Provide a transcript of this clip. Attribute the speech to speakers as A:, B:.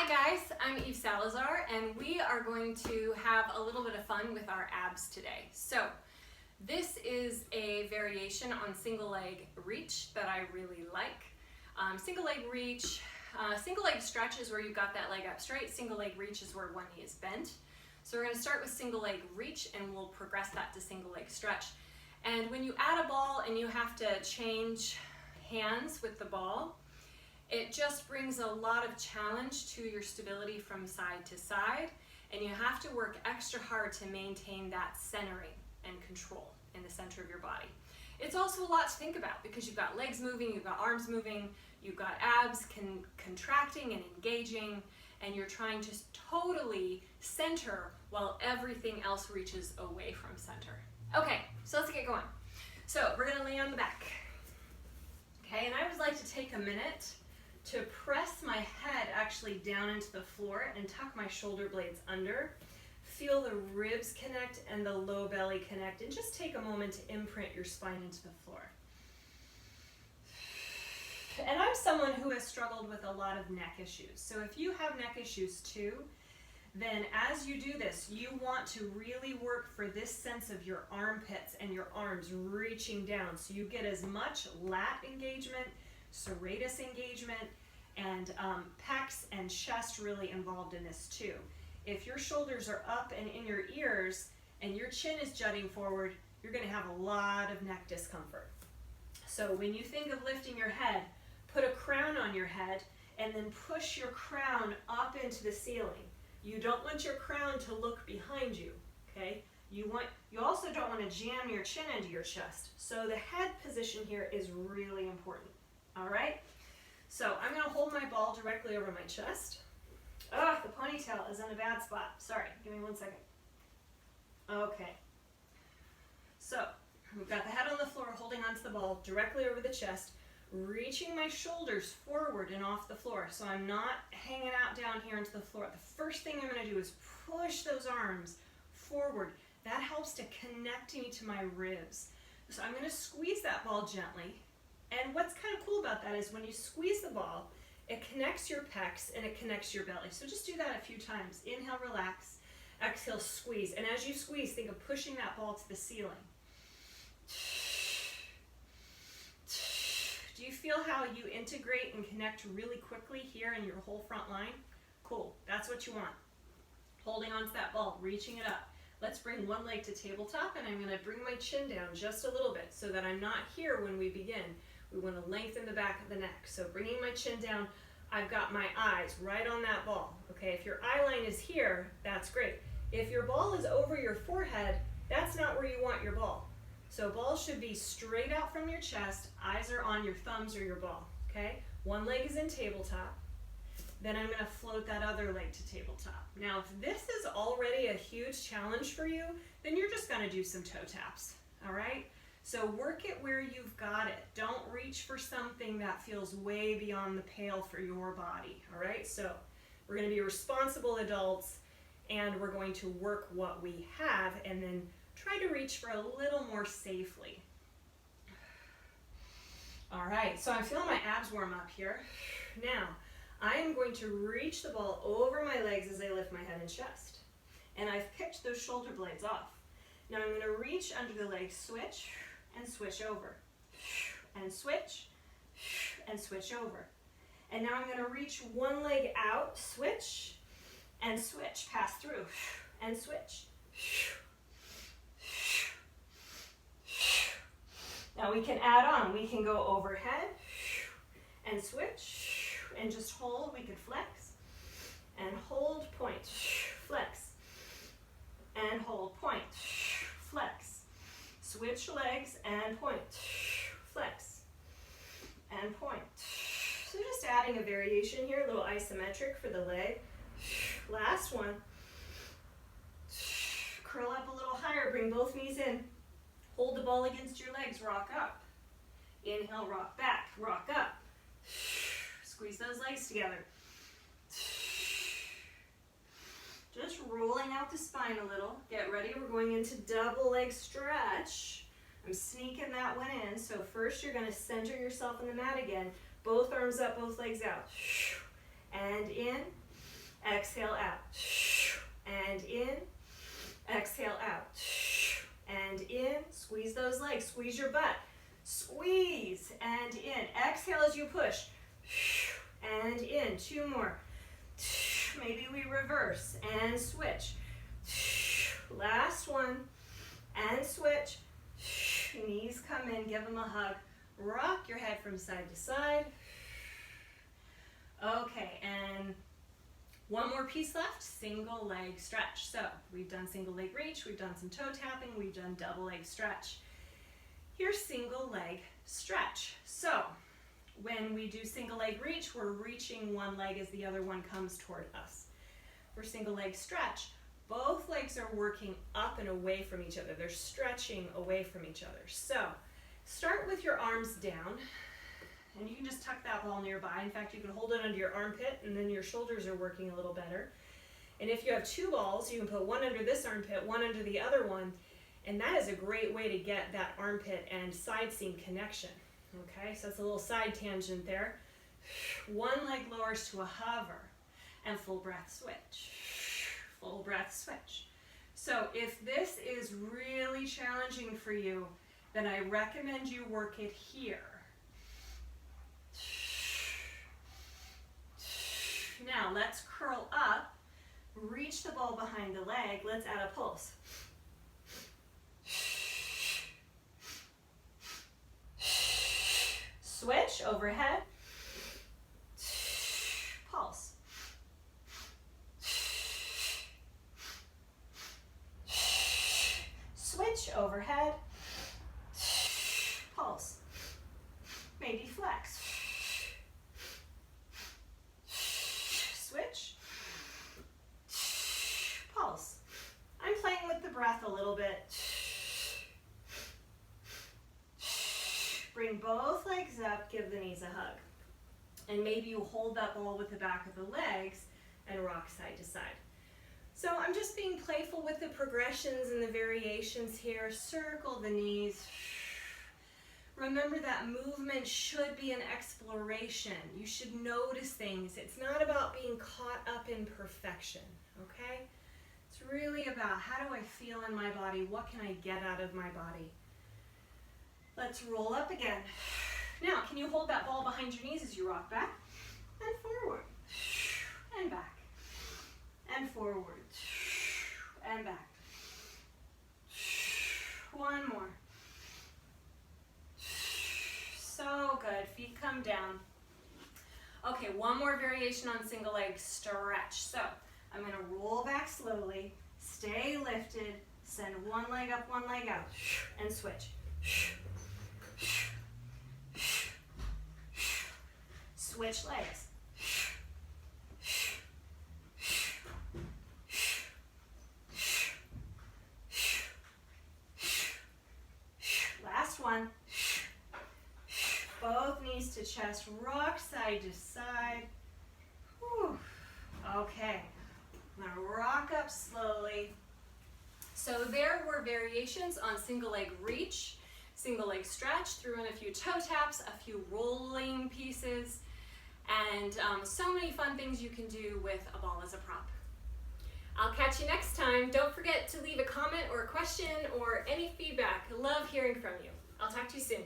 A: Hi guys, I'm Eve Salazar and we are going to have a little bit of fun with our abs today. So this is a variation on single leg reach that I really like. Single leg reach, single leg stretch is where you've got that leg up straight. Single leg reach is where one knee is bent. So we're going to start with single leg reach and we'll progress that to single leg stretch. And when you add a ball and you have to change hands with the ball, it just brings a lot of challenge to your stability from side to side, and you have to work extra hard to maintain that centering and control in the center of your body. It's also a lot to think about because you've got legs moving, you've got arms moving, you've got abs contracting and engaging, and you're trying to totally center while everything else reaches away from center. Okay, so let's get going. So we're gonna lay on the back. Okay, and I would like to take a minute to press my head actually down into the floor and tuck my shoulder blades under. Feel the ribs connect and the low belly connect, and just take a moment to imprint your spine into the floor. And I'm someone who has struggled with a lot of neck issues. So if you have neck issues too, then as you do this, you want to really work for this sense of your armpits and your arms reaching down so you get as much lat engagement, serratus engagement, and pecs and chest really involved in this too. If your shoulders are up and in your ears and your chin is jutting forward, you're going to have a lot of neck discomfort. So when you think of lifting your head, put a crown on your head and then push your crown up into the ceiling. You don't want your crown to look behind you, okay? You also don't want to jam your chin into your chest. So the head position here is really important. All right, so I'm going to hold my ball directly over my chest. Oh, the ponytail is in a bad spot. Sorry, give me 1 second. Okay, so we've got the head on the floor, holding onto the ball directly over the chest, reaching my shoulders forward and off the floor. So I'm not hanging out down here into the floor. The first thing I'm going to do is push those arms forward. That helps to connect me to my ribs. So I'm going to squeeze that ball gently. And what's kind of cool about that is when you squeeze the ball, it connects your pecs and it connects your belly. So just do that a few times. Inhale, relax. Exhale, squeeze. And as you squeeze, think of pushing that ball to the ceiling. Do you feel how you integrate and connect really quickly here in your whole front line? Cool. That's what you want. Holding on to that ball, reaching it up. Let's bring one leg to tabletop, and I'm going to bring my chin down just a little bit so that I'm not here when we begin. We want to lengthen the back of the neck. So bringing my chin down, I've got my eyes right on that ball. Okay, if your eye line is here, that's great. If your ball is over your forehead, that's not where you want your ball. So ball should be straight out from your chest, eyes are on your thumbs or your ball, okay? One leg is in tabletop. Then I'm going to float that other leg to tabletop. Now, if this is already a huge challenge for you, then you're just going to do some toe taps, all right? So work it where you've got it. Don't reach for something that feels way beyond the pale for your body, all right? So we're going to be responsible adults, and we're going to work what we have and then try to reach for a little more safely. All right, so I'm feeling my abs warm up here. Now, I am going to reach the ball over my legs as I lift my head and chest. And I've picked those shoulder blades off. Now I'm going to reach under the leg, switch, and switch over. And switch over. And now I'm going to reach one leg out, switch, and switch, pass through, and switch. Now we can add on. We can go overhead and switch. And just hold, we could flex, and hold, point, flex, and hold, point, flex, switch legs, and point, flex, and point. So just adding a variation here, a little isometric for the leg. Last one. Curl up a little higher, bring both knees in. Hold the ball against your legs, rock up. Inhale, rock back, rock up. Squeeze those legs together. Just rolling out the spine a little. Get ready, we're going into double leg stretch. I'm sneaking that one in. So first you're going to center yourself on the mat again. Both arms up, both legs out. And in, exhale out, and in, exhale out, and in. Squeeze those legs, squeeze your butt, squeeze, and in. Exhale as you push, and in. 2 more. Maybe we reverse and switch. Last one, and switch. Knees come in, give them a hug. Rock your head from side to side. Okay, and one more piece left, single leg stretch. So we've done single leg reach, we've done some toe tapping, we've done double leg stretch. Here's single leg stretch. So when we do single leg reach, we're reaching one leg as the other one comes toward us. For single leg stretch, both legs are working up and away from each other. They're stretching away from each other. So start with your arms down, and you can just tuck that ball nearby. In fact, you can hold it under your armpit, and then your shoulders are working a little better. And if you have 2 balls, you can put one under this armpit, one under the other one, and that is a great way to get that armpit and side seam connection. Okay, so that's a little side tangent there. One leg lowers to a hover, and full breath switch. Full breath switch. So if this is really challenging for you, then I recommend you work it here. Now let's curl up, reach the ball behind the leg. Let's add a pulse. Switch overhead. Pulse. Switch overhead. Pulse. Maybe flex. Switch. Pulse. I'm playing with the breath a little bit. Bring both legs up, give the knees a hug. And maybe you hold that ball with the back of the legs and rock side to side. So I'm just being playful with the progressions and the variations here. Circle the knees. Remember that movement should be an exploration. You should notice things. It's not about being caught up in perfection, okay? It's really about how do I feel in my body? What can I get out of my body? Let's roll up again. Now, can you hold that ball behind your knees as you rock back and forward and back and forward and back. One more. So good. Feet come down. Okay, one more variation on single leg stretch. So I'm going to roll back slowly, stay lifted, send one leg up, one leg out, and switch. Switch legs. Last one. Both knees to chest, rock side to side. Whew. Okay, I'm going to rock up slowly. So there were variations on single leg reach, single leg stretch, threw in a few toe taps, a few rolling pieces, and so many fun things you can do with a ball as a prop. I'll catch you next time. Don't forget to leave a comment or a question or any feedback. I love hearing from you. I'll talk to you soon.